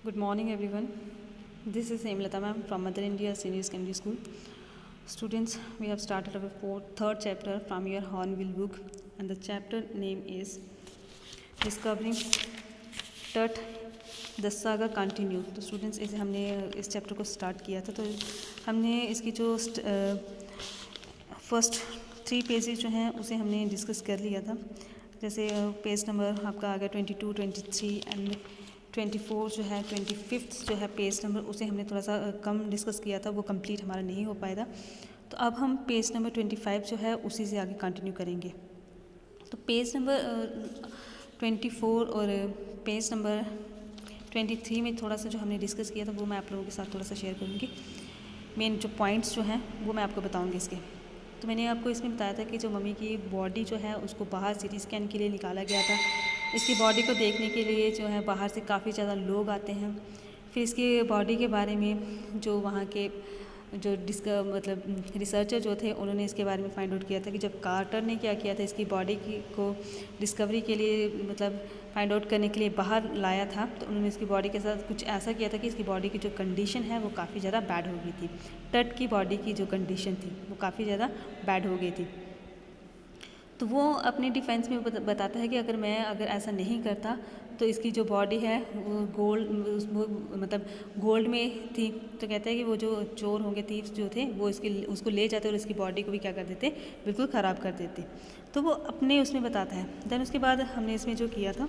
Good morning, everyone. This is Hemlata ma'am from Mother India Senior Secondary School. Students, we have started our third chapter from your Hornbill book, and the chapter name is Discovering Tut. The saga continue. तो students इसे हमने इस chapter को start किया था, तो हमने इसकी जो फर्स्ट 3 पेजेज जो हैं उसे हमने डिस्कस कर लिया था. जैसे पेज नंबर आपका आ गया 22, 23 एंड 24 जो है 25 जो है पेज नंबर, उसे हमने थोड़ा सा कम डिस्कस किया था, वो कंप्लीट हमारा नहीं हो पाया था. तो अब हम पेज नंबर 25 जो है उसी से आगे कंटिन्यू करेंगे. तो पेज नंबर 24 और पेज नंबर 23 में थोड़ा सा जो हमने डिस्कस किया था वो मैं आप लोगों के साथ थोड़ा सा शेयर करूँगी. मेन जो पॉइंट्स जो हैं वो मैं आपको बताऊँगी इसके. तो मैंने आपको इसमें बताया था कि जो मम्मी की बॉडी जो है उसको बाहर सीटी स्कैन के लिए निकाला गया था. इसकी बॉडी को देखने के लिए जो है बाहर से काफ़ी ज़्यादा लोग आते हैं. फिर इसकी बॉडी के बारे में जो वहाँ के जो रिसर्चर जो थे उन्होंने इसके बारे में फाइंड आउट किया था कि जब कार्टर ने क्या किया था, इसकी बॉडी को डिस्कवरी के लिए फाइंड आउट करने के लिए बाहर लाया था, तो उन्होंने इसकी बॉडी के साथ कुछ ऐसा किया था कि इसकी बॉडी की जो कंडीशन है वो काफ़ी ज़्यादा बैड हो गई थी. टट की बॉडी की जो कंडीशन थी वो काफ़ी ज़्यादा बैड हो गई थी. तो वो अपने डिफेंस में बताता है कि अगर ऐसा नहीं करता तो इसकी जो बॉडी है वो गोल्ड में थी. तो कहते हैं कि वो जो चोर होंगे, थीव्स जो थे, वो उसको ले जाते और इसकी बॉडी को भी क्या कर देते, बिल्कुल ख़राब कर देते. तो वो अपने उसमें बताता है. देन उसके बाद हमने इसमें जो किया था,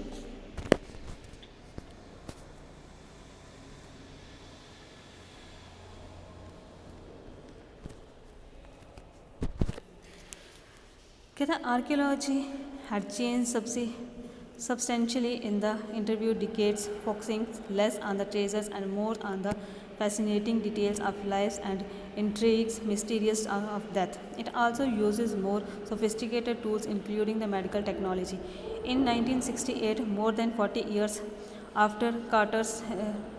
कहता है archaeology had changed substantially in the interviewed decades, focusing less on the treasures and more on the fascinating details of lives and intrigues mysterious of death. It also uses more sophisticated tools, including the medical technology. In 1968, more than 40 years after Carter's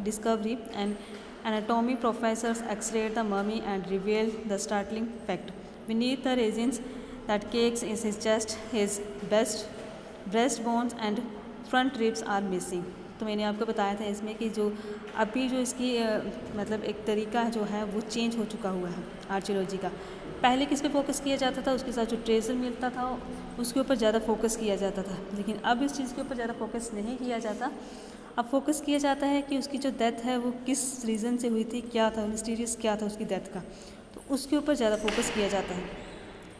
discovery, an anatomy professor x-rayed the mummy and revealed the startling fact. Beneath the resins that cakes is his chest, his breast bones and front ribs are missing. तो मैंने आपको बताया था इसमें कि जो अभी जो इसकी एक तरीका जो है वो चेंज हो चुका हुआ है आर्कियोलॉजी का. पहले किस पे फोकस किया जाता था, उसके साथ जो ट्रेजर मिलता था उसके ऊपर ज़्यादा फोकस किया जाता था. लेकिन अब इस चीज़ के ऊपर ज़्यादा फोकस नहीं किया जाता. अब फोकस किया जाता है कि उसकी जो डेथ है वो किस रीज़न से हुई थी, क्या था मिस्टीरियस, क्या था उसकी डेथ का, तो उसके ऊपर ज़्यादा फोकस किया जाता है.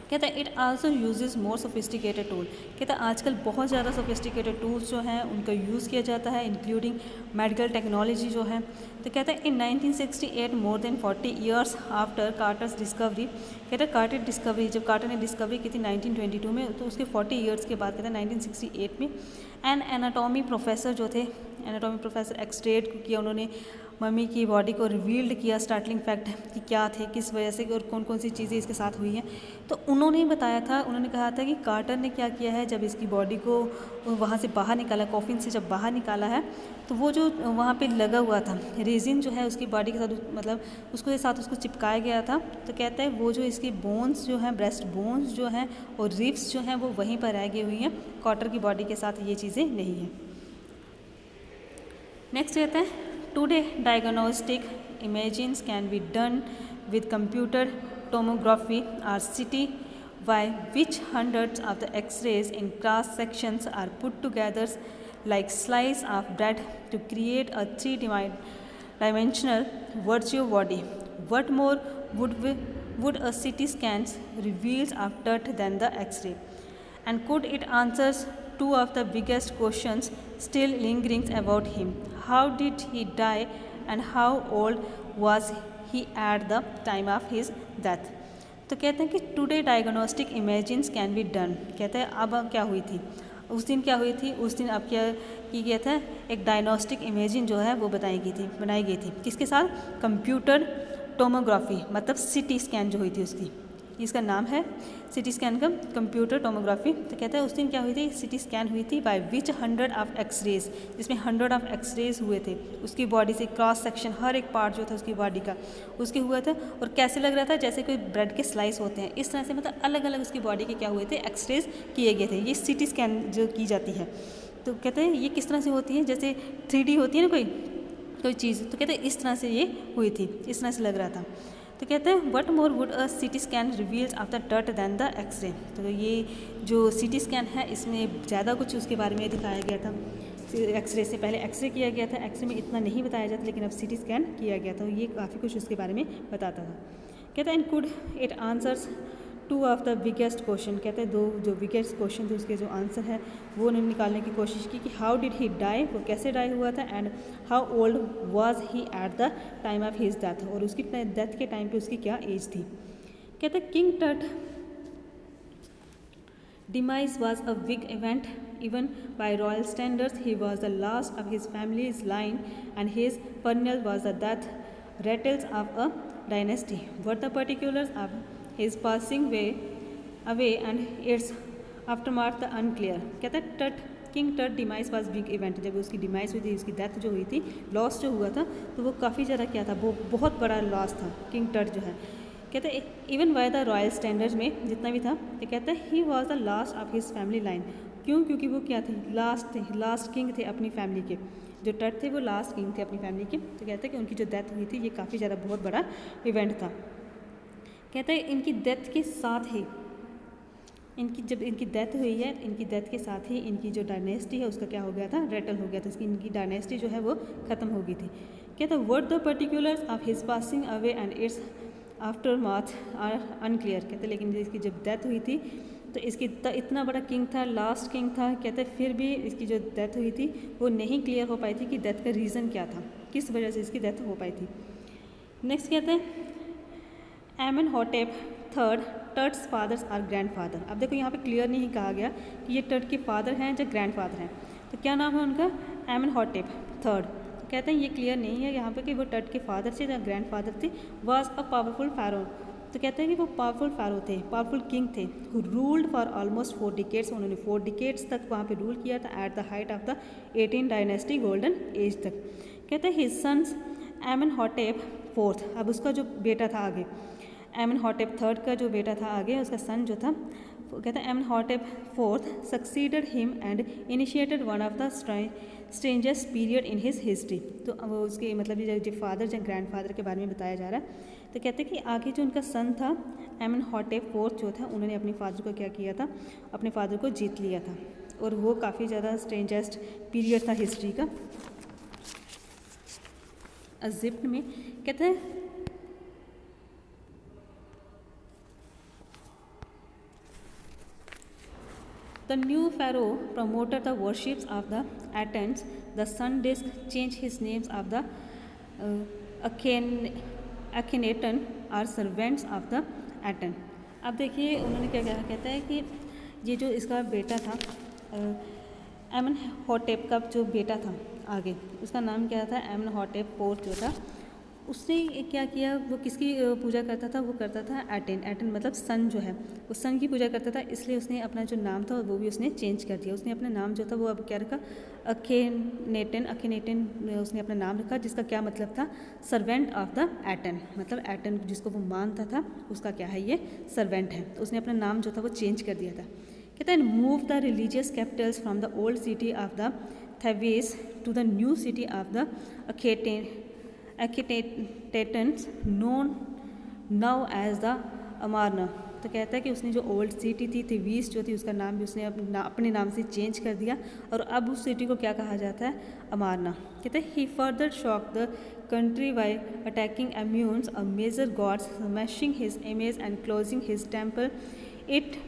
कहता है it also uses more sophisticated tool. कहता है आजकल बहुत ज़्यादा सोफिस्टिकेटेड टूल्स जो हैं उनका यूज़ किया जाता है, इंक्लूडिंग मेडिकल टेक्नोलॉजी जो है. तो कहता है इन 1968, more than 40 years after कार्टर्स discovery, कहता है जब कार्टर ने डिस्कवरी की थी 1922 में, तो उसके 40 ईयर्स के बाद कहता है 1968 में एन एनाटॉमी प्रोफेसर जो थे, एनाटॉमी प्रोफेसर एक्सट्रेड किया उन्होंने मम्मी की बॉडी को रिवील्ड किया, स्टार्टलिंग फैक्ट कि क्या थे, किस वजह से और कौन कौन सी चीज़ें इसके साथ हुई हैं. तो उन्होंने बताया था, उन्होंने कहा था कि कार्टर ने क्या किया है, जब इसकी बॉडी को वहाँ से बाहर निकाला, कॉफिन से जब बाहर निकाला है, तो वो जो वहाँ पे लगा हुआ था रेजिन जो है उसकी बॉडी के साथ उसको चिपकाया गया था. तो कहता है वो जो इसकी बोन्स जो हैं, ब्रेस्ट बोन्स जो हैं और रिब्स जो हैं वो वहीं पर रह गई हुई हैं, कार्टर की बॉडी के साथ ये चीज़ें नहीं हैं. नेक्स्ट कहते हैं today diagnostic imagings can be done with computer tomography or CT, by which hundreds of the X-rays in cross sections are put together like slice of bread to create a three-dimensional virtual body. What more would a CT scan reveals of Tut than the X-ray? And could it answer two of the biggest questions still lingering about him? How did he die and how old was he at the time of his death. तो कहते हैं कि today diagnostic imagings can be done. कहते हैं अब क्या हुई थी, उस दिन क्या हुई थी, उस दिन अब क्या किया था, एक डायग्नोस्टिक इमेजिंग जो है वो बनाई गई थी किसके साथ, कंप्यूटर टोमोग्राफी, मतलब सिटी स्कैन जो हुई थी उसकी, इसका नाम है सिटी स्कैन का कंप्यूटर टोमोग्राफी. तो कहता है उस दिन क्या हुई थी, सिटी स्कैन हुई थी बाय विच 100 ऑफ एक्सरेज, जिसमें 100 ऑफ एक्सरेज हुए थे उसकी बॉडी से, क्रॉस सेक्शन हर एक पार्ट जो था उसकी बॉडी का उसके हुआ था. और कैसे लग रहा था, जैसे कोई ब्रेड के स्लाइस होते हैं इस तरह से, मतलब अलग अलग उसकी बॉडी के क्या हुए थे, एक्सरेज किए गए थे. ये सिटी स्कैन जो की जाती है, तो कहते हैं ये किस तरह से होती है, जैसे 3D होती है ना कोई, कोई चीज़, तो कहते हैं इस तरह से ये हुई थी, इस तरह से लग रहा था। तो कहते हैं what more would a CT scan reveals after टट दैन द एक्सरे। तो ये जो सीटी स्कैन है इसमें ज़्यादा कुछ उसके बारे में दिखाया गया था। एक्सरे से पहले एक्सरे किया गया था, एक्सरे में इतना नहीं बताया जाता, लेकिन अब सीटी स्कैन किया गया था, ये काफ़ी कुछ उसके बारे में बताता था। कहते हैं and could it answers two of the biggest question. कहते हैं दो जो बिगेस्ट क्वेश्चन थे उसके जो आंसर है वो उन्होंने निकालने की कोशिश की कि हाउ डिड ही डाई, वो कैसे डाई हुआ था, and how old was he at the time of his death, और उसकी डेथ के टाइम पे उसकी क्या एज थी। कहते हैं किंग टट demise was a big event even by royal standards. He was the last of his family's line and his funeral was the death rattles of a dynasty. What the particulars of his passing away and its aftermath the unclear. कहता है टट king टट demise was big event, जब उसकी demise हुई थी, उसकी death जो हुई थी, लॉस जो हुआ था, तो वो काफ़ी ज़्यादा क्या था, वो बहुत बड़ा लॉस था किंग टट जो है। कहते हैं even by the royal standards में जितना भी था, तो कहते हैं he was the last of his family line. क्यों? क्योंकि वो क्या थे, लास्ट किंग थे अपनी फैमिली के, जो टट थे वो लास्ट किंग थे अपनी फैमिली के। तो कहते हैं कि उनकी जो डेथ हुई थी ये काफ़ी ज़्यादा बहुत बड़ा इवेंट था। कहते हैं इनकी डेथ के साथ ही जब इनकी डेथ हुई है, इनकी डेथ के साथ ही इनकी जो डायनेस्टी है उसका क्या हो गया था, रेटल हो गया था, इसकी इनकी डायनेस्टी जो है वो ख़त्म हो गई थी। कहते हैं what the particulars of his passing away and its aftermath are unclear. कहते लेकिन इसकी जब डेथ हुई थी तो इसकी इतना बड़ा किंग था, लास्ट किंग था, कहते फिर भी इसकी जो डेथ हुई थी वो नहीं क्लियर हो पाई थी कि डेथ का रीज़न क्या था, किस वजह से इसकी डेथ हो पाई थी। नेक्स्ट कहते हैं Amenhotep third Tut's father's or grandfather. अब देखो यहाँ पे क्लियर नहीं कहा गया कि ये टट के फादर हैं या ग्रैंड फादर हैं, तो क्या नाम है उनका, एमेनहॉटेप थर्ड। कहते हैं ये क्लियर नहीं है यहाँ पे कि वो टट के फादर थे या ग्रैंड फादर थे। वाज अ पावरफुल फ़ारो, तो कहते हैं कि वो पावरफुल फ़ारो थे, पावरफुल किंग थे, who ruled for almost 4 decades. उन्होंने 4 डिकेड्स तक वहाँ पे रूल किया था at the height of the 18 dynasty golden age तक। कहते हैं हिज सन्स एमेनहॉटेप फोर्थ, अब उसका जो बेटा था आगे, एमेनहॉटेप थर्ड का जो बेटा था आगे, उसका सन जो था, कहते हैं Amenhotep fourth succeeded him and initiated one of the strangest period in his history. तो वो उसके मतलब जो फादर या ग्रैंड फादर के बारे में बताया जा रहा है। तो कहते हैं कि आगे जो उनका सन था एमेनहॉटेप फोर्थ जो था, उन्होंने अपने फादर को क्या किया था, अपने फादर को जीत लिया था, और वो काफ़ी ज़्यादा स्ट्रेंजेस्ट पीरियड था हिस्ट्री का। इजिप्ट में कहते हैं the new pharaoh promoted the worships of the Athens. The sun disk changed his names of the Akhenaten are servants of the Aten. अब देखिए उन्होंने क्या कहा, कहता है कि ये जो इसका बेटा था एमेनहॉटेप का जो बेटा था आगे, उसका नाम क्या था, एमेनहॉटेप फोर्थ जो था, उसने क्या किया, वो किसकी पूजा करता था, वो करता था एटेन। एटेन मतलब सन जो है, वो सन की पूजा करता था, इसलिए उसने अपना जो नाम था वो भी उसने चेंज कर दिया। उसने अपना नाम जो था वो अब क्या रखा, अखेनेटन उसने अपना नाम रखा, जिसका क्या मतलब था, सर्वेंट ऑफ द एटेन, मतलब एटेन जिसको वो मानता था उसका क्या है, ये सर्वेंट है। तो उसने अपना नाम जो था वो चेंज कर दिया था। कहता है move the religious capitals from the old city of the Thebes to the new city of the Akhenaten known now as the Amarna। तो कहता है कि उसने जो ओल्ड सिटी थी थेवीस जो थी, उसका नाम भी उसने अपने नाम से चेंज कर दिया, और अब उस सिटी को क्या कहा जाता है, अमारना। कहते हैं he further shock the country by attacking Ammunes, a major god, smashing his image and closing his temple. It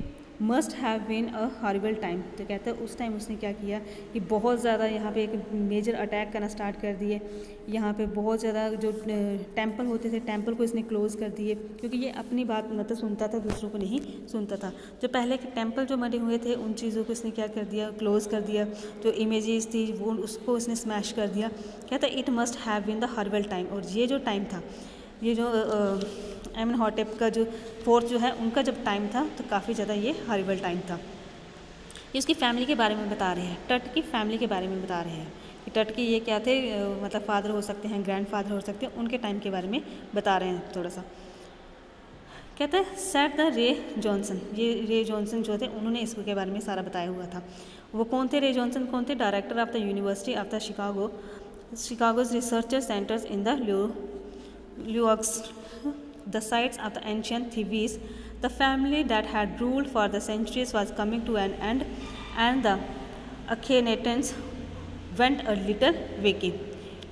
must have been a horrible time. तो कहते हैं उस टाइम उसने क्या किया कि बहुत ज़्यादा यहाँ पे एक मेजर अटैक करना स्टार्ट कर दिए, यहाँ पे बहुत ज़्यादा जो टेंपल होते थे टेंपल को इसने क्लोज़ कर दिए, क्योंकि ये अपनी बात मतलब सुनता था, दूसरों को नहीं सुनता था। जो पहले के टेंपल जो बने हुए थे उन चीज़ों को इसने क्या कर दिया, क्लोज़ कर दिया, जो इमेजेस थी वो उसको इसने स्मैश कर दिया। कहता है it must have been the horrible time, और ये जो टाइम था, ये जो एमेनहॉटेप का जो फोर्थ जो है उनका जब टाइम था तो काफ़ी ज़्यादा ये हॉरिबल टाइम था। ये उसकी फैमिली के बारे में बता रहे हैं, टट की फैमिली के बारे में बता रहे हैं कि टट के ये क्या थे, मतलब फादर हो सकते हैं, ग्रैंड फादर हो सकते हैं, उनके टाइम के बारे में बता रहे हैं थोड़ा सा। कहते हैं सेट द रे जॉनसन, ये रे जॉनसन जो थे उन्होंने इसके बारे में सारा बताया हुआ था। वो कौन थे, रे जॉनसन कौन थे, director of the university of the Chicago Chicago's researcher centers in the Luox, the sites of the ancient Thebes. The family that had ruled for the centuries was coming to an end, and the Akhenatans went a little wacky.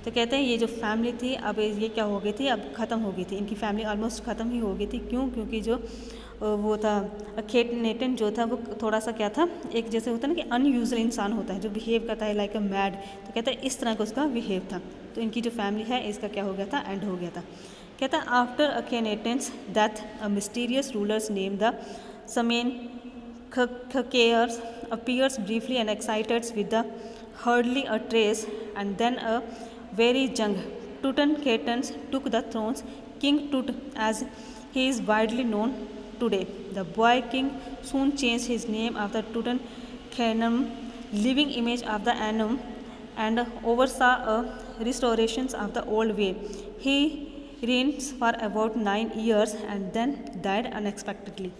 तो कहते हैं ये जो family थी अब ये क्या हो गई थी, अब ख़त्म हो गई थी, इनकी फैमिली ऑलमोस्ट ख़त्म ही हो गई थी। क्यों? क्योंकि जो वो था अखेटनेटन जो था वो थोड़ा सा क्या था, एक जैसे होता है ना कि अनयूजुअल इंसान होता है जो बिहेव करता है लाइक अ मैड, तो कहते हैं इस तरह का उसका बिहेव था। तो इनकी जो फैमिली है इसका क्या हो गया था, एंड हो गया था। कहता है after Akhenaten's death a mysterious rulers name the Smenkhkare's appears briefly and excited with the hardly a trace, and then a very young Tutankhaten took the thrones. King Tut, as he is widely known today. The boy king soon changed his name after Tutankhamun, living image of the Anum, and oversaw a restoration of the old way. He reigned for about 9 years and then died unexpectedly.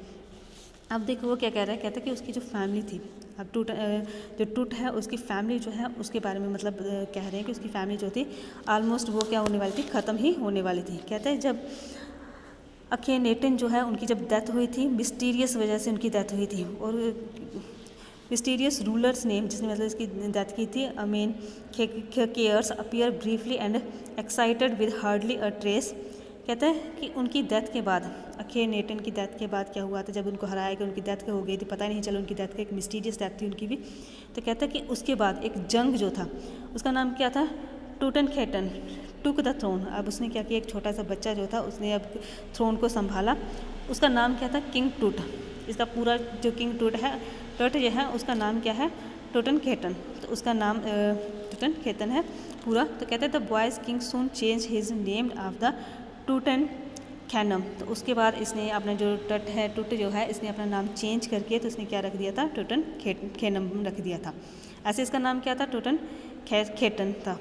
अब देखो वो क्या कह रहा है, कहता है कि उसकी जो फैमिली थी, अब जो टूट है उसकी फैमिली जो है उसके बारे में मतलब कह रहे हैं कि उसकी फैमिली जो थी ऑलमोस्ट वो क्या होने वाली थी, ख़त्म ही होने वाली थी। कहते हैं जब अखेनेटन जो है उनकी जब डेथ हुई थी, मिस्टीरियस वजह से उनकी डेथ हुई थी, और मिस्टीरियस रूलर्स नेम जिसने मतलब इसकी डेथ की थी amen cares appear briefly and excited with hardly a trace. कहते हैं कि उनकी डेथ के बाद, अखेनेटन की डेथ के बाद क्या हुआ था, जब उनको हराया गया उनकी डेथ हो गई थी, पता ही नहीं चला उनकी डेथ का, एक मिस्टीरियस डेथ थी उनकी भी। तो कहता है कि उसके बाद एक जंग जो था उसका नाम क्या था, टूटनखेटन टुक द थ्रोन। अब उसने क्या किया, एक छोटा सा बच्चा जो था उसने अब थ्रोन को संभाला, उसका नाम क्या था, किंग टूट। इसका पूरा जो किंग टूट जो है उसका नाम क्या है, टूटनखेटन, तो उसका नाम टूटनखेटन है पूरा। तो कहते हैं the boy's king soon change his name of the Tutankhamun. तो उसके बाद इसने अपना जो टूट जो है इसने अपना नाम चेंज करके तो इसने क्या रख दिया था, टूटनखेनम रख दिया था। ऐसे इसका नाम क्या था, टूटनखेटन था।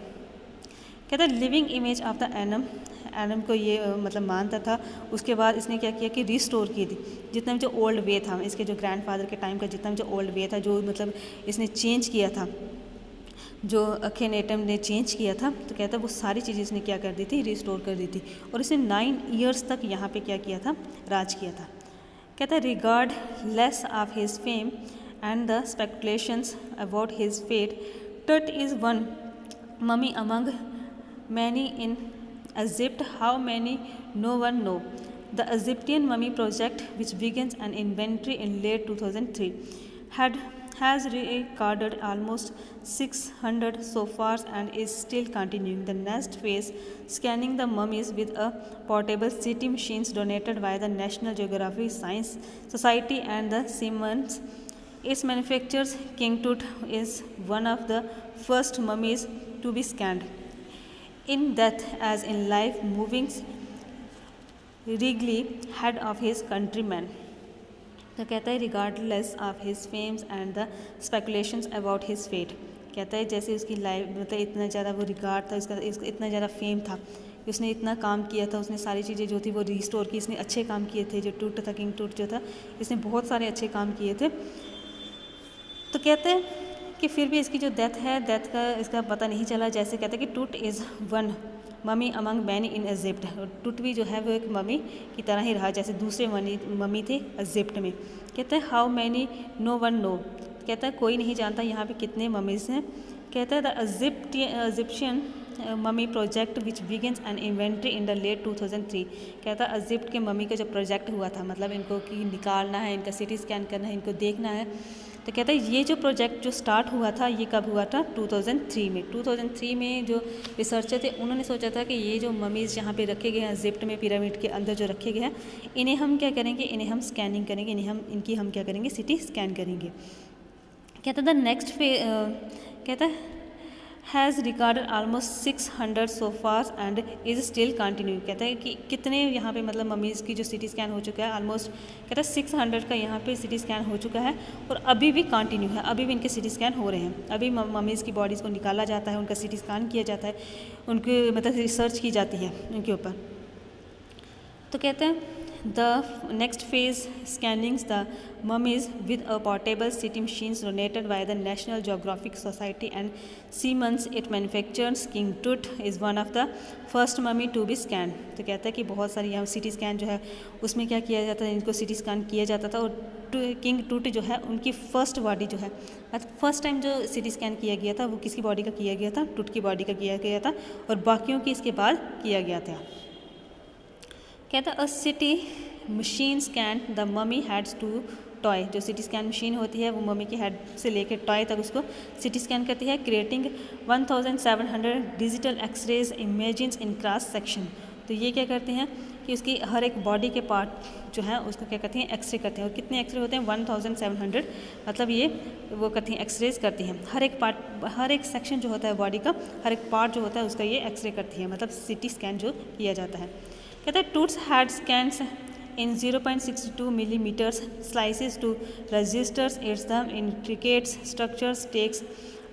कहता है living image of the annum को ये मतलब मानता था। उसके बाद इसने क्या किया कि रिस्टोर की थी जितना भी जो ओल्ड वे था, इसके जो ग्रैंडफादर के टाइम का जितना भी जो ओल्ड वे था, जो मतलब इसने चेंज किया था, जो अखेनेटन ने चेंज किया था, तो कहता है वो सारी चीज़ें इसने क्या कर दी थी, रिस्टोर कर दी थी। और इसने 9 ईयर्स तक यहाँ पे क्या किया था, राज किया था। कहता है regardless of his fame and the speculations about his fate, Tut is one mummy among many in Egypt, how many no one know. The Egyptian mummy project, which begins an inventory in late 2003, has recorded almost 600 so far and is still continuing. The next phase, scanning the mummies with a portable CT machines donated by the National Geographic Science Society and the Siemens. Its manufacturers, King Tut, is one of the first mummies to be scanned. In death as in life, moving regally head of his countrymen. तो कहता है regardless of his fames and the speculations about his fate. कहता है जैसे उसकी life मतलब इतना ज़्यादा वो रिगार्ड था, इसका इतना ज़्यादा फेम था कि उसने इतना काम किया था, उसने सारी चीज़ें जो थी वो रिस्टोर की, इसने अच्छे काम किए थे। जो टूट था, किंग टूट जो था, इसने बहुत सारे अच्छे काम किए थे। तो कहते हैं कि फिर भी इसकी जो डेथ है, डेथ का इसका पता नहीं चला। जैसे कहते हैं कि टूट is one mummy among many in Egypt. टूट भी जो है वो एक ममी की तरह ही रहा जैसे दूसरे ममी थे इजिप्ट में। कहते हैं how many no one know, कहता है कोई नहीं जानता यहाँ पे कितने ममीज़ हैं। कहता है the Egyptian mummy project which begins an inventory in the late 2003। कहता है इजिप्ट के ममी का जो प्रोजेक्ट हुआ था, मतलब इनको कि निकालना है, इनका सिटी स्कैन करना है, इनको देखना है। तो कहता है ये जो प्रोजेक्ट जो स्टार्ट हुआ था ये कब हुआ था, 2003 में। 2003 में जो रिसर्चर थे उन्होंने सोचा था कि ये जो ममीज़ यहाँ पे रखे गए हैं इजिप्ट में पिरामिड के अंदर जो रखे गए हैं, इन्हें हम क्या करेंगे, इन्हें हम स्कैनिंग करेंगे, इनकी हम क्या करेंगे, सिटी स्कैन करेंगे। कहता द नेक्स्ट कहता है has recorded almost 600 so far and is still continue. कहता है कि कितने यहाँ पे मतलब ममीज़ की जो सिटी स्कैन हो चुका है, ऑलमोस्ट कहता है 600 का यहाँ पे सिटी स्कैन हो चुका है और अभी भी कंटिन्यू है, अभी भी इनके सिटी स्कैन हो रहे हैं। अभी ममीज़ की बॉडीज़ को निकाला जाता है, उनका सिटी स्कैन किया जाता है, उनकी मतलब रिसर्च की जाती है उनके ऊपर। तो कहते हैं The next phase scannings the mummies with a portable CT machines donated by the National Geographic Society and Siemens it manufactures. King Tut is one of the first mummy to be scanned. तो कहता है कि बहुत सारी यहाँ CT scan जो है उसमें क्या किया जाता है, इनको CT स्कैन किया जाता था और किंग टूट जो है उनकी फर्स्ट बॉडी जो है फर्स्ट टाइम जो CT स्कैन किया गया था वो किसकी बॉडी का किया गया था, टूट की बॉडी का किया गया था और बाकियों की इसके बाद किया गया था। कहता a CT machine scan the mummy heads to toe. जो CT स्कैन मशीन होती है वो ममी के हेड से लेकर टॉय तक उसको CT स्कैन करती है। Creating 1700 digital x-rays images in cross section. तो ये क्या करते हैं कि उसकी हर एक बॉडी के पार्ट जो है उसको क्या करती हैं, एक्सरे करते हैं। और कितने एक्सरे होते हैं, 1700, मतलब ये वो करती हैं, एक्सरेज करती हैं। हर एक पार्ट, हर एक सेक्शन जो होता है बॉडी का, हर एक पार्ट जो होता है उसका ये एक्सरे करती है, मतलब CT स्कैन जो किया जाता है। कहते हैं Toots had scans in 0.62 millimeters slices to registers its the intricate structures takes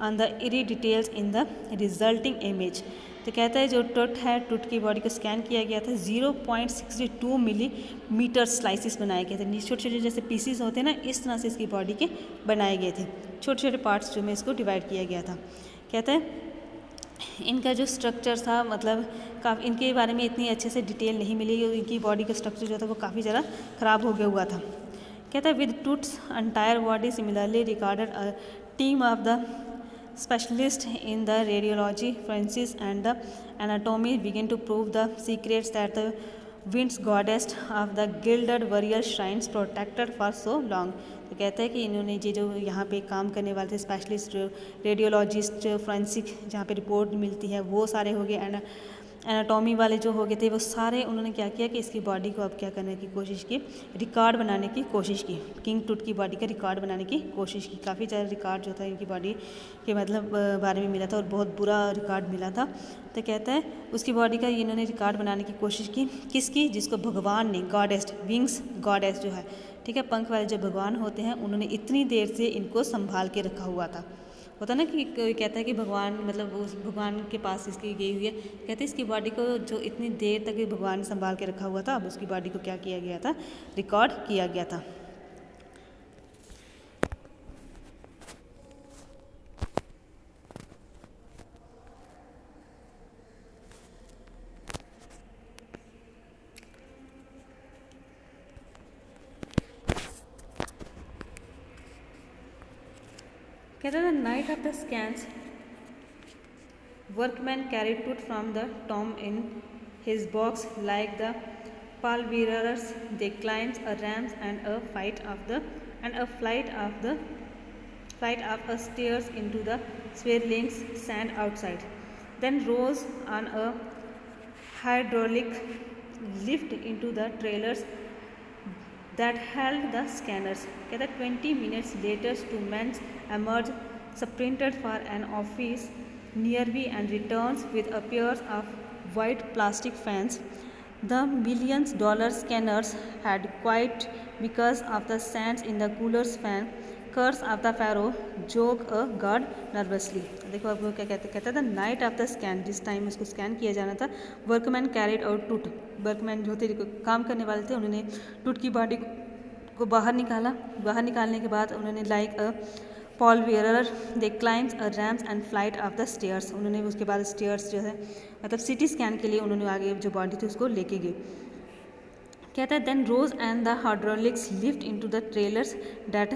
on the eerie details in the resulting image। तो कहता है जो टूट है, टूट की बॉडी को स्कैन किया गया था, 0.62 मिलीमीटर स्लाइसिस बनाए गए थे। छोटे छोटे जैसे पीसीस होते हैं ना, इस तरह से इसकी बॉडी के बनाए गए थे, छोटे छोटे पार्ट्स जो में इसको डिवाइड किया गया था। कहता है इनका जो स्ट्रक्चर था, मतलब काफ़ी इनके बारे में इतनी अच्छे से डिटेल नहीं मिली, इनकी बॉडी का स्ट्रक्चर जो था वो काफ़ी ज़्यादा ख़राब हो गया हुआ था। कहता है with Tut's entire body similarly recorded a team of the specialist in the radiology forensics and the anatomy begin to prove the secrets that the winds goddess of the gilded burial shrines protected for so long. तो कहता है कि इन्होंने ये जो यहाँ पे काम करने वाले थे स्पेशलिस्ट, रेडियोलॉजिस्ट, फोरेंसिक जहाँ पे रिपोर्ट मिलती है वो सारे हो गए, एनाटॉमी वाले जो हो गए थे वो सारे, उन्होंने क्या किया कि इसकी बॉडी को अब क्या करने की कोशिश की, रिकॉर्ड बनाने की कोशिश की। किंग टूट की बॉडी का रिकॉर्ड बनाने की कोशिश की। काफ़ी ज़्यादा रिकॉर्ड जो था इनकी बॉडी के मतलब बारे में मिला था और बहुत बुरा रिकॉर्ड मिला था। तो कहता है उसकी बॉडी का इन्होंने रिकॉर्ड बनाने की कोशिश की। किसकी? जिसको भगवान ने, गॉडेस्ट, विंग्स गॉडेस जो है, ठीक है, पंख वाले जो भगवान होते हैं, उन्होंने इतनी देर से इनको संभाल के रखा हुआ था। होता ना कि कोई कहता है कि भगवान, मतलब उस भगवान के पास इसकी गई हुई है, कहते हैं इसकी बॉडी को जो इतनी देर तक भगवान संभाल के रखा हुआ था, अब उसकी बॉडी को क्या किया गया था, रिकॉर्ड किया गया था। कहता है the night of the scans workman carried Tut from the tomb in his box like the pallbearers. They climbed a ramp and a flight of stairs into the swirling sand outside, then rose on a hydraulic lift into the trailers that held the scanners. कहता 20 minutes later, two men emerged, sprinted for an office nearby and returns with a pair of white plastic fans. The $million scanners had quite because of the sands in the cooler's fan. Curse of the pharaoh, joke a god nervously। देखो अब क्या कहता था night of the scan, जिस time उसको scan किया जाना था, वर्कमैन कैरिड आउट टूट, वर्कमैन जो थे काम करने वाले थे, उन्होंने टूट की बॉडी को बाहर निकाला। बाहर निकालने के बाद उन्होंने like a pall where they climbs a rams and flight of the stairs, उन्होंने उसके बाद स्टेयर्स जो है मतलब CT स्कैन के लिए उन्होंने आगे जो बॉडी थी उसको लेके गए। कहता है then rose and the hydraulics lift into the trailers that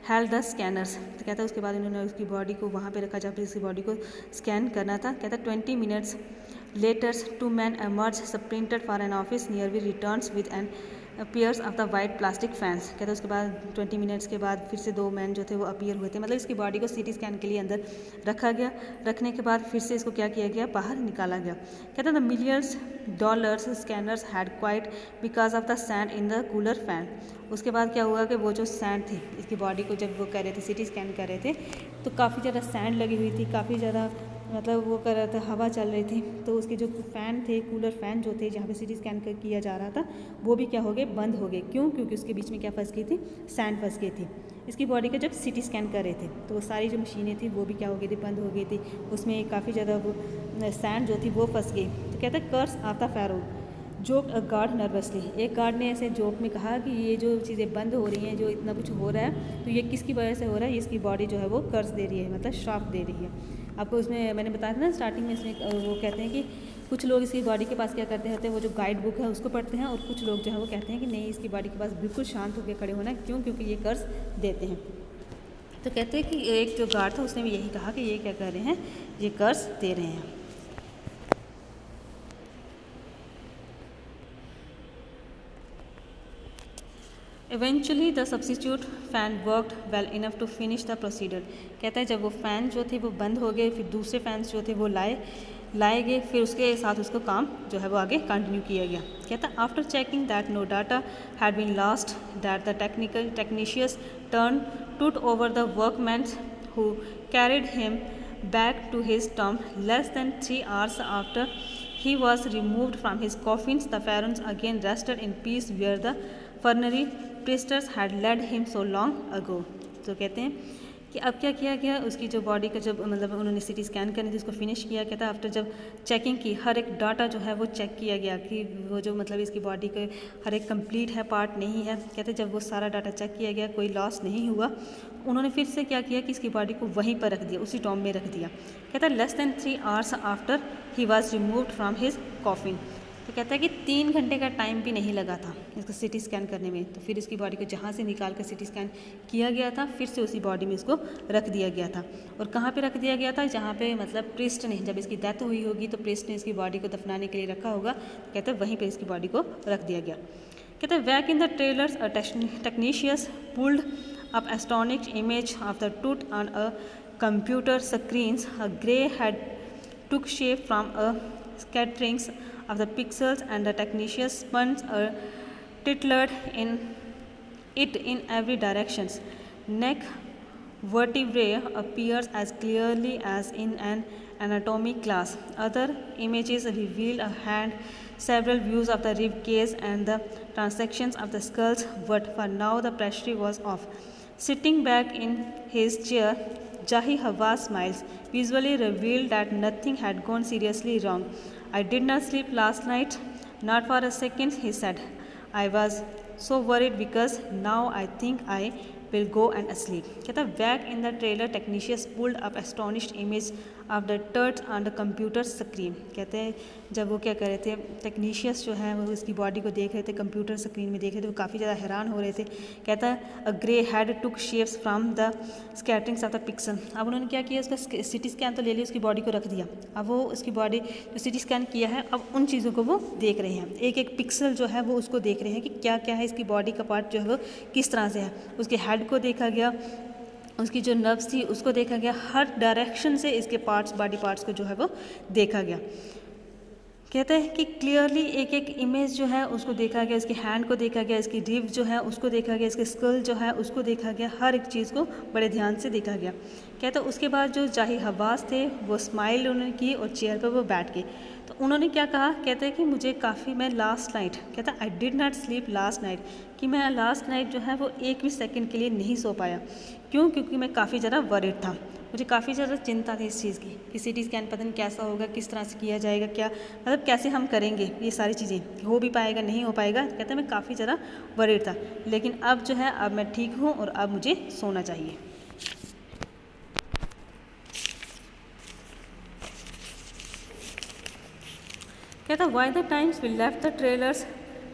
held the scanners. तो कहता है उसके बाद उन्होंने उसकी बॉडी को वहाँ पे रखा जहाँ पर उसकी बॉडी को स्कैन करना था। कहता है 20 minutes later, two men emerged, sprinted for an office nearby, returns with an appears of the white plastic fans. कहते हैं उसके बाद 20 मिनट्स के बाद फिर से दो मैन जो थे वो अपीयर हुए थे, मतलब इसकी बॉडी को CT स्कैन के लिए अंदर रखा गया। रखने के बाद फिर से इसको क्या किया गया, बाहर निकाला गया। कहते हैं the $millions scanners had quite because of the sand in the cooler fan. उसके बाद क्या हुआ कि वो जो सैंड थी इसकी बॉडी को जब वो कर रहे थे, CT स्कैन कर रहे थे, तो काफ़ी ज़्यादा सैंड लगी हुई थी, काफ़ी ज़्यादा मतलब वो कर रहा था, हवा चल रही थी, तो उसके जो फ़ैन थे, कूलर फ़ैन जो थे जहाँ पे CT स्कैन किया जा रहा था, वो भी क्या हो गए, बंद हो गए। क्यों? क्योंकि उसके बीच में क्या फंस गई थी, सैंड फंस गई थी। इसकी बॉडी का जब CT स्कैन कर रहे थे तो वो सारी जो मशीनें थी वो भी क्या हो गई थी, बंद हो गई थी, उसमें काफ़ी ज़्यादा वो सैंड जो थी वो फंस गई। तो कहता है curse of the pharaoh, joke a guard nervously, एक गार्ड ने ऐसे जोक में कहा कि ये जो चीज़ें बंद हो रही हैं, जो इतना कुछ हो रहा है, तो ये किसकी वजह से हो रहा है, इसकी बॉडी जो है वो कर्ज दे रही है, मतलब श्राप दे रही है। आपको उसमें मैंने बताया था ना स्टार्टिंग में, इसमें वो कहते हैं कि कुछ लोग इसकी बॉडी के पास क्या करते होते हैं, वो जो गाइड बुक है उसको पढ़ते हैं, और कुछ लोग जो है वो कहते हैं कि नहीं, इसकी बॉडी के पास बिल्कुल शांत होकर खड़े होना है। क्यों? क्योंकि ये कर्ज देते हैं। तो कहते हैं कि एक जो गार्ड था उसने भी यही कहा कि ये क्या कर रहे हैं, ये कर्ज दे रहे हैं। Eventually the substitute fan worked well enough to finish the procedure। कहता है जब वो फ़ैन जो थे वो बंद हो गए, फिर दूसरे फैंस जो थे वो लाए गए, फिर उसके साथ उसको काम जो है वो आगे कंटिन्यू किया गया। कहता है after checking that no data had been lost that the technicians turned it over the workman who carried him back to his tomb less than 3 hours after he was removed from his coffins. The pharaohs again rested in peace where the funerary priestess had led him so long ago। तो कहते हैं कि अब क्या किया गया, उसकी जो बॉडी का जब मतलब उन्होंने सीटी स्कैन करने थी उसको फिनिश किया। कहता है आफ्टर जब चेकिंग की, हर एक डाटा जो है वो चेक किया गया कि वो जो मतलब इसकी बॉडी के हर एक कंप्लीट है, पार्ट नहीं है। कहते हैं जब वो सारा डाटा चेक किया गया, कोई लॉस नहीं हुआ, उन्होंने फिर से क्या किया कि इसकी बॉडी को वहीं पर रख दिया, उसी टॉम में रख दिया। कहता है less than 3 hours after he was removed from his coffin. तो कहता है कि 3 घंटे का टाइम भी नहीं लगा था इसको सिटी स्कैन करने में। तो फिर इसकी बॉडी को जहाँ से निकाल कर सिटी स्कैन किया गया था, फिर से उसी बॉडी में इसको रख दिया गया था। और कहाँ पे रख दिया गया था? जहाँ पे मतलब प्रिस्ट ने, जब इसकी डेथ हुई होगी तो प्रिस्ट ने इसकी बॉडी को दफनाने के लिए रखा होगा। तो कहते हैं वहीं पर इसकी बॉडी को रख दिया गया। कहते हैं back in the trailers a technicians pulled up astonished image of the tooth on a computer screens. A grey head took shape from a scatterings of the pixels, and the technician spun a tittered in it in every direction. Neck vertebrae appears as clearly as in an anatomy class. Other images reveal a hand, several views of the rib cage and the transections of the skulls, but for now the pressure was off. Sitting back in his chair, Jahi Hawaz smiles, visually revealed that nothing had gone seriously wrong. I did not sleep last night, not for a second, he said. I was so worried because now I think I will go and sleep। कहता है back in the trailer technicians pulled up astonished image of the turds on the computer screen। कहते हैं जब वो क्या कर रहे थे, टेक्नीशियस जो है वो इसकी बॉडी को देख रहे थे, कंप्यूटर स्क्रीन में देख रहे थे, वो काफ़ी ज़्यादा हैरान हो रहे थे। कहता है a grey head took shapes from the scatterings of the pixel. अब उन्होंने क्या किया, उसका सिटी स्कैन तो ले लिया, उसकी बॉडी को रख दिया। अब वो उसकी बॉडी जो सिटी स्कैन किया है, अब उन चीज़ों को वो देख रहे हैं, एक एक पिक्सल जो है वो उसको देख रहे हैं कि क्या क्या है, इसकी बॉडी का पार्ट जो है वो किस तरह से है। उसके हेड को देखा गया, उसकी जो नर्व्स थी उसको देखा गया, हर डायरेक्शन से इसके पार्ट्स, बॉडी पार्ट्स को जो है वो देखा गया। कहते हैं कि क्लियरली एक एक इमेज जो है उसको देखा गया, इसके हैंड को देखा गया, इसकी रिब जो है उसको देखा गया, इसके स्कल जो है उसको देखा गया, हर एक चीज़ को बड़े ध्यान से देखा गया। कहते हैं उसके बाद जो जाही हवास थे वो स्माइल उन्होंने की और चेयर पर वो बैठ गए। तो उन्होंने क्या कहा, कहते हैं कि मुझे काफ़ी, मैं लास्ट नाइट, कहता I did not sleep last night, कि मैं लास्ट नाइट जो है वो एक भी सेकंड के लिए नहीं सो पाया। क्यों? क्योंकि मैं काफ़ी ज़्यादा वरिड था, मुझे काफ़ी ज़्यादा चिंता थी इस चीज़ की कि सिटी स्कैन पता नहीं कैसा होगा, किस तरह से किया जाएगा, क्या मतलब कैसे हम करेंगे ये सारी चीज़ें, हो भी पाएगा नहीं हो पाएगा। कहते हैं मैं काफ़ी ज़्यादा वरिड था, लेकिन अब जो है अब मैं ठीक हूँ और अब मुझे सोना चाहिए। कहता why the times we left the trailers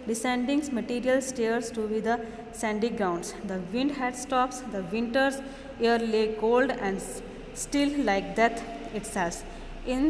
descending material stairs to be the sandy grounds. The wind had stopped, the winter's air lay cold and still like death itself. In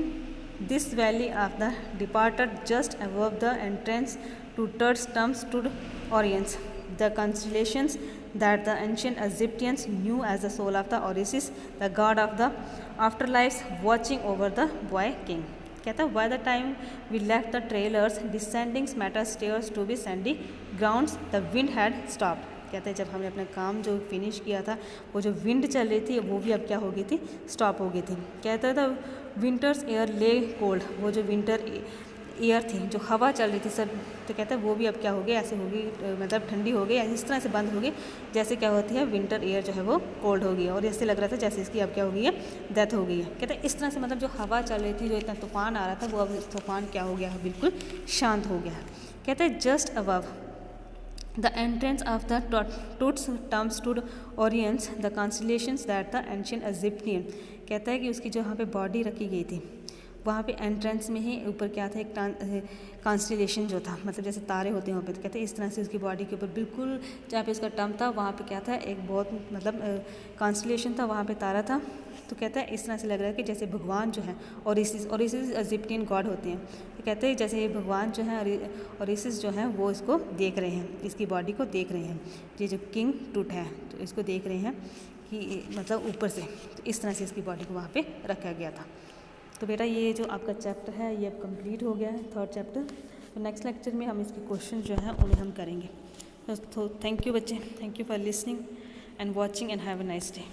this valley of the departed, just above the entrance to Turt's tomb stood Orions, the constellations that the ancient Egyptians knew as the soul of the Osiris, the god of the afterlife, watching over the boy king। कहता है by the time we left the trailers descending metal stairs to be sandy grounds, the wind had stopped। कहते हैं जब हमने अपना काम जो finish किया था, वो जो विंड चल रही थी वो भी अब क्या हो गई थी, स्टॉप हो गई थी। कहता था विंटर्स एयर ले कोल्ड, वो जो विंटर एयर थी, जो हवा चल रही थी सर, तो कहता है वो भी अब क्या हो गई, ऐसे हो गई, मतलब ठंडी हो गई, इस तरह से बंद हो गई जैसे क्या होती है विंटर एयर जो है वो कोल्ड हो गई है, और ऐसे लग रहा था जैसे इसकी अब क्या हो गई है, डेथ हो गई है। कहते हैं इस तरह से मतलब जो हवा चल रही थी, जो इतना तूफान आ रहा था, वो अब तूफान क्या हो गया है, बिल्कुल शांत हो गया है। कहते हैं just above the entrance of the Tut's turns to Orion's the constellations that the ancient Egyptian. कहता है कि उसकी जो यहाँ पे बॉडी रखी गई थी वहाँ पे एंट्रेंस में ही ऊपर क्या था, एक कॉन्स्टलेशन जो था, मतलब जैसे तारे होते हैं वहाँ पे, तो कहते हैं इस तरह से उसकी बॉडी के ऊपर बिल्कुल जहाँ पे उसका टर्म था वहाँ पे क्या था, एक बहुत मतलब कॉन्स्टलेशन था, वहाँ पे तारा था। तो कहता है इस तरह से लग रहा है कि जैसे भगवान जो है ओरिसिस इजिप्टियन गॉड होते हैं, तो कहते हैं जैसे ये भगवान जो है ओरिसिस जो है वो इसको देख रहे हैं, इसकी बॉडी को देख रहे हैं, ये जो किंग टूट है तो इसको देख रहे हैं कि मतलब ऊपर से, तो इस तरह से इसकी बॉडी को वहाँ पे रखा गया था। तो बेटा ये जो आपका चैप्टर है ये अब कंप्लीट हो गया है, 3rd चैप्टर। तो नेक्स्ट लेक्चर में हम इसके क्वेश्चन जो हैं उन्हें हम करेंगे। तो थैंक यू बच्चे, thank you for listening and watching and have a nice day.